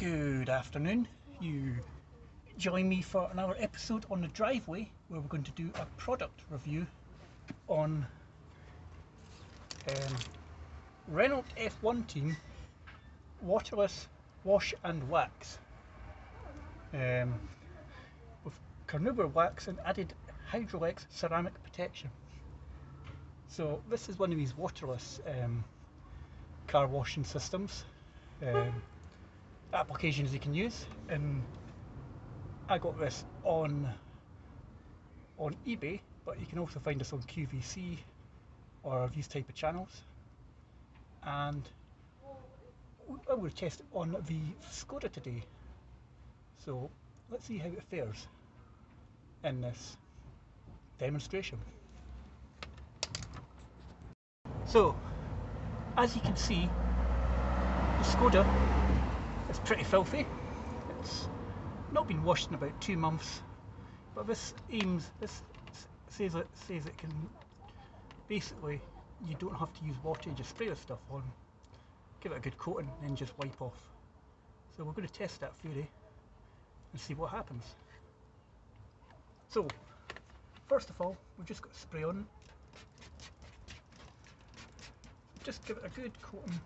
Good afternoon. You join me for another episode on the driveway where we're going to do a product review on Renault F1 Team Waterless Wash and Wax with carnauba wax and added Hydrolex ceramic protection. So this is one of these waterless car washing systems. Applications you can use, and I got this on eBay, but you can also find this on QVC or these type of channels, and I will test it on the Skoda today. So let's see how it fares in this demonstration. So as you can see, the Skoda is pretty filthy. It's not been washed in about 2 months, but this says it can basically, you don't have to use water, you just spray the stuff on, give it a good coating, and then just wipe off. So we're going to test that theory and see what happens. So first of all, we've just got to spray on, just give it a good coating.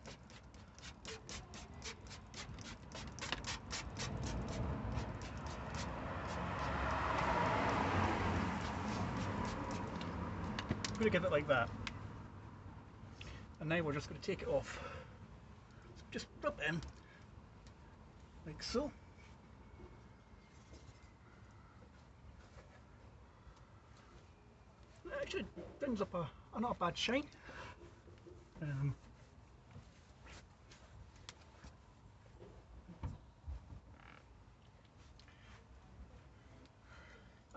I'm going to give it like that, and now we're just going to take it off. So just rub it in like so. It actually brings up a not a bad shine.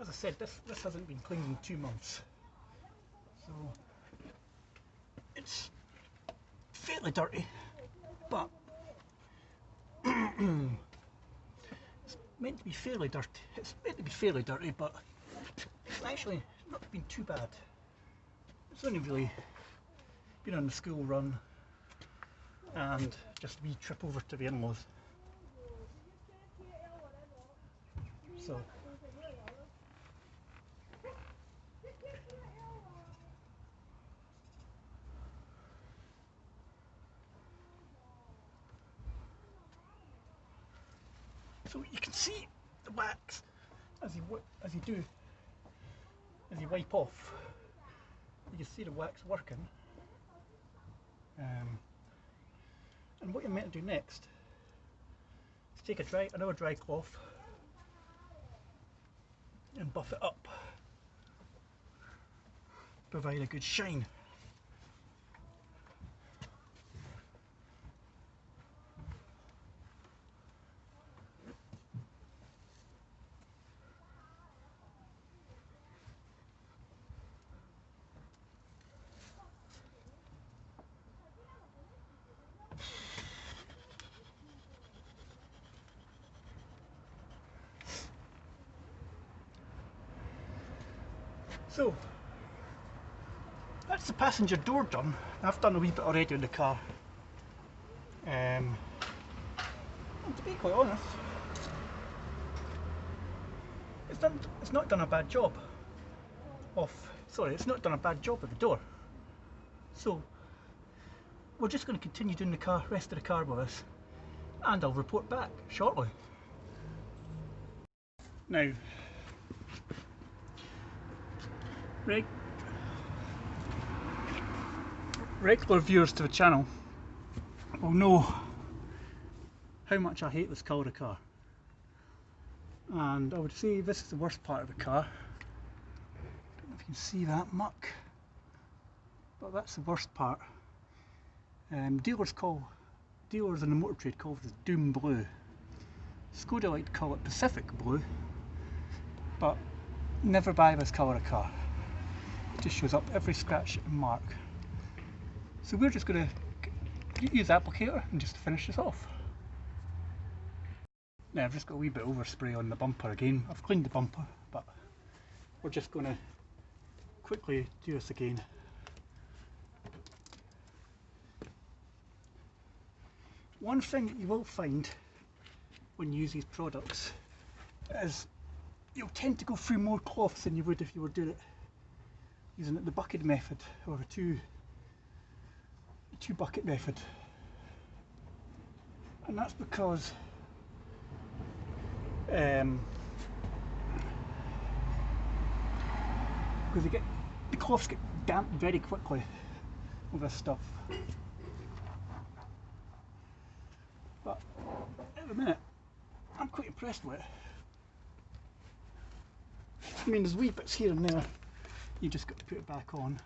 As I said, this hasn't been cleaned in 2 months. So it's fairly dirty, but it's meant to be fairly dirty. It's meant to be fairly dirty, but it's actually not been too bad. It's only really been on the school run and just a wee trip over to the in-laws. So you can see the wax as you wipe off. You can see the wax working. And what you're meant to do next is take another dry cloth and buff it up, provide a good shine. So that's the passenger door done. I've done a wee bit already in the car. And to be quite honest, it's not done a bad job it's not done a bad job of the door. So we're just going to continue doing the rest of the car with this, and I'll report back shortly. Now, regular viewers to the channel will know how much I hate this colour of car, and I would say this is the worst part of the car. I don't know if you can see that muck, but that's the worst part. Dealers in the motor trade call this Doom Blue. Skoda like to call it Pacific Blue, but never buy this colour of car. It just shows up every scratch and mark. So we're just going to use the applicator and just finish this off. Now I've just got a wee bit of overspray on the bumper again. I've cleaned the bumper, but we're just going to quickly do this again. One thing that you will find when you use these products is you'll tend to go through more cloths than you would if you were doing it using the bucket method or the two bucket method, and that's because the cloths get damp very quickly with this stuff. But at the minute I'm quite impressed with it. I mean, there's wee bits here and there you just got to put it back on,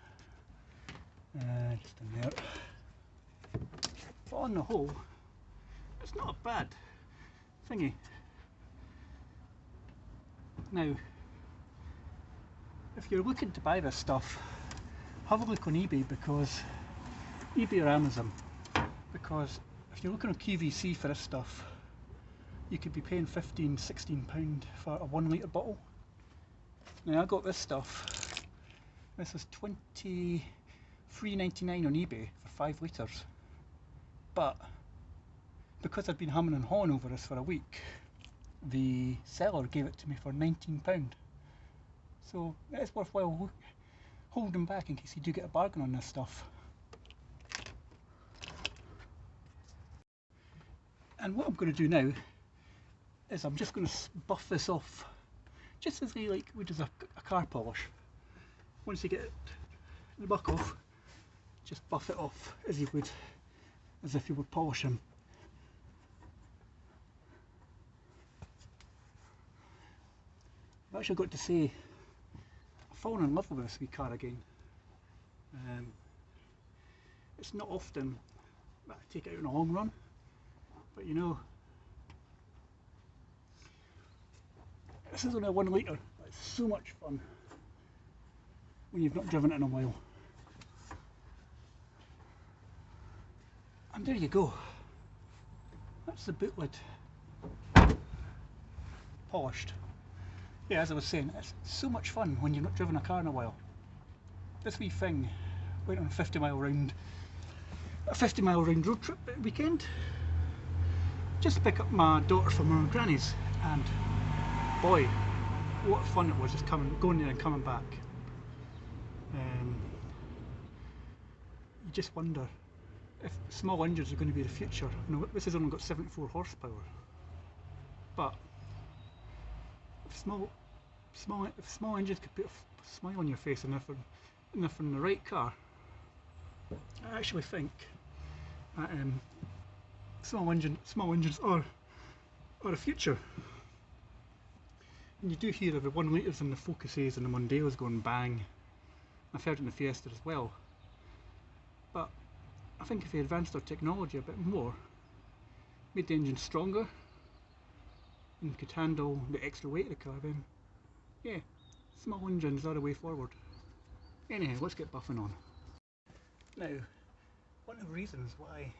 just in there. But on the whole, it's not a bad thingy. Now, if you're looking to buy this stuff, have a look on eBay, because eBay or Amazon, because if you're looking on QVC for this stuff, you could be paying £15–16 for a 1 litre bottle. Now I got this stuff, this is £23.99 on eBay for 5 litres, but because I'd been humming and hawing over this for a week, the seller gave it to me for £19. So it's worthwhile holding back in case you do get a bargain on this stuff. And what I'm going to do now is I'm just going to buff this off, just as they like would as a car polish. Once you get the buck off, just buff it off as you would as if you were polishing. I've actually got to say, I've fallen in love with this wee car again. It's not often that I take it out in a long run, but you know, this is only a 1 litre, but it's so much fun when you've not driven it in a while. And there you go, that's the boot lid polished. Yeah, as I was saying, it's so much fun when you've not driven a car in a while. This wee thing went on a 50 mile round road trip at the weekend, just to pick up my daughter from her granny's, and boy, what fun it was just going there and coming back. You just wonder if small engines are going to be the future. You know, this has only got 74 horsepower, but if small engines could put a smile on your face, and if they're in the right car, I actually think that small engines are the future. And you do hear of the 1 litres and the Focuses and the Mondeos going bang. I've heard it in the Fiesta as well. But I think if they advanced their technology a bit more, made the engine stronger, and could handle the extra weight of the car, then yeah, small engines are the way forward. Anyhow, let's get buffing on. Now, one of the reasons why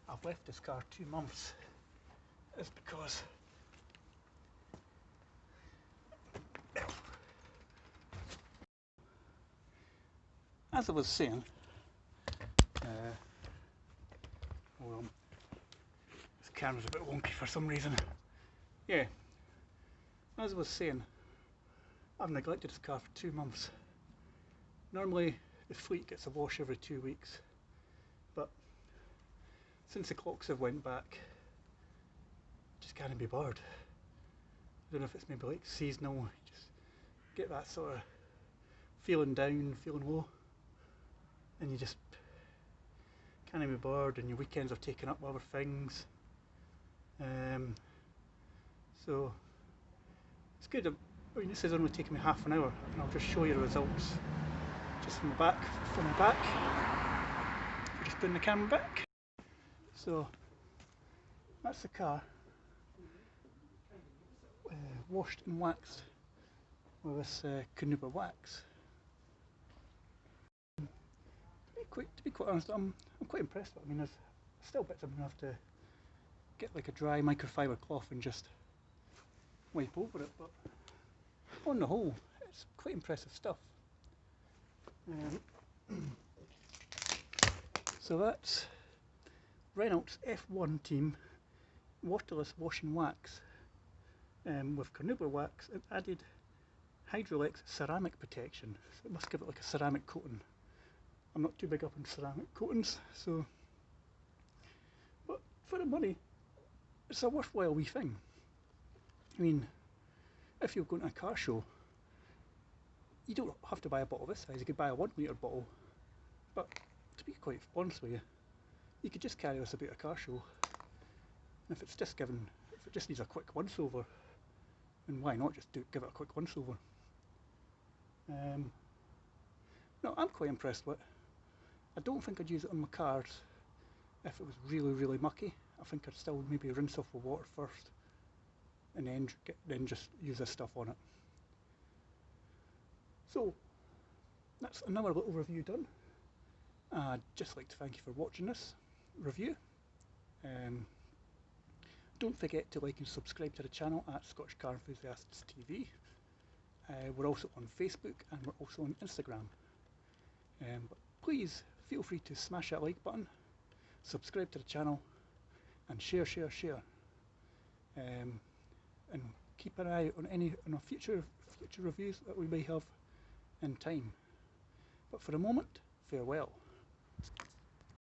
I've left this car 2 months is because as I was saying, well, this camera's a bit wonky for some reason. Yeah, as I was saying, I've neglected this car for 2 months. Normally the fleet gets a wash every 2 weeks, but since the clocks have went back, just can't be bothered. I don't know if it's maybe like seasonal, you just get that sort of feeling down, feeling low, and you just can't be bothered, and your weekends are taken up with other things. So it's good. I mean, this has only taken me half an hour, and I'll just show you the results just from the back. Just putting the camera back. So that's the car, washed and waxed with this Canupa wax. To be quite honest, I'm quite impressed with it. I mean, there's still bits I'm going to have to get like a dry microfiber cloth and just wipe over it, but on the whole, it's quite impressive stuff. So that's Renault's F1 team Waterless wash and wax with carnauba wax and added Hydrolex ceramic protection, so it must give it like a ceramic coating. I'm not too big up on ceramic coatings, so, but for the money it's a worthwhile wee thing. I mean, if you're going to a car show, you don't have to buy a bottle this size. You could buy a 1 litre bottle, but to be quite honest with you, you could just carry this about a car show. And if it just needs a quick once over, then why not just give it a quick once over? No, I'm quite impressed with it. I don't think I'd use it on my cars if it was really mucky. I think I'd still maybe rinse off with water first and then just use this stuff on it. So that's another little review done. I'd just like to thank you for watching this review. Don't forget to like and subscribe to the channel at Scottish Car Enthusiasts TV. We're also on Facebook and we're also on Instagram. But please feel free to smash that like button, subscribe to the channel, and share. And keep an eye on future reviews that we may have in time. But for the moment, farewell.